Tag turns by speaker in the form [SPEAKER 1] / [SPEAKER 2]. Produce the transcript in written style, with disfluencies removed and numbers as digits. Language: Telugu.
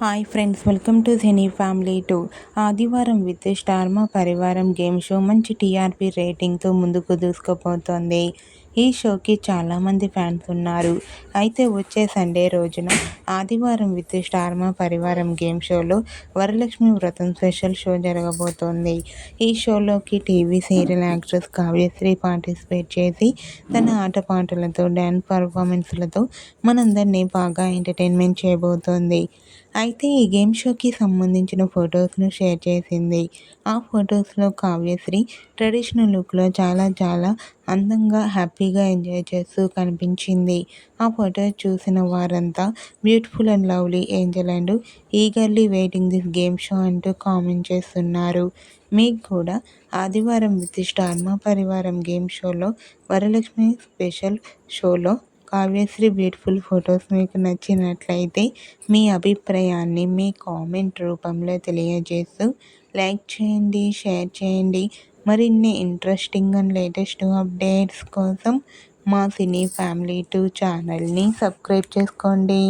[SPEAKER 1] Hi friends, welcome to cine family 2. ఆదివారం విత్ స్టార్ మా పరివారం గేమ్ షో మంచి టీఆర్పీ రేటింగ్తో ముందుకు దూసుకుపోతోంది. ఈ షోకి చాలామంది ఫ్యాన్స్ ఉన్నారు. అయితే వచ్చే సండే రోజున ఆదివారం విత్ స్టార్ మా పరివారం గేమ్ షోలో వరలక్ష్మి వ్రతం స్పెషల్ షో జరగబోతోంది. ఈ షోలోకి TV serial actress Kavyashri participate చేసి తన ఆటపాటలతో డ్యాన్స్ పర్ఫార్మెన్స్లతో మనందరినీ బాగా ఎంటర్టైన్మెంట్ చేయబోతోంది. అయితే ఈ గేమ్ షోకి సంబంధించిన ఫొటోస్ను షేర్ చేసింది. ఆ ఫొటోస్లో కావ్యశ్రీ ట్రెడిషనల్ లుక్లో చాలా అందంగా హ్యాపీగా ఎంజాయ్ చేస్తూ కనిపించింది. ఆ ఫొటోస్ చూసిన వారంతా beautiful and lovely Angel and eagerly waiting this game show అంటూ కామెంట్ చేస్తున్నారు. మీకు కూడా ఆదివారం విత్ స్టార్ మా పరివారం గేమ్ షోలో వరలక్ష్మి స్పెషల్ షోలో కావ్యశ్రీ బ్యూటిఫుల్ ఫొటోస్ మీకు నచ్చినట్లయితే మీ అభిప్రాయాన్ని మీ కామెంట్ రూపంలో తెలియజేస్తూ లైక్ చేయండి, షేర్ చేయండి. మరిన్ని ఇంట్రెస్టింగ్ అండ్ లేటెస్ట్ అప్డేట్స్ కోసం మా సినీ ఫ్యామిలీ 2 ఛానల్ని సబ్స్క్రైబ్ చేసుకోండి.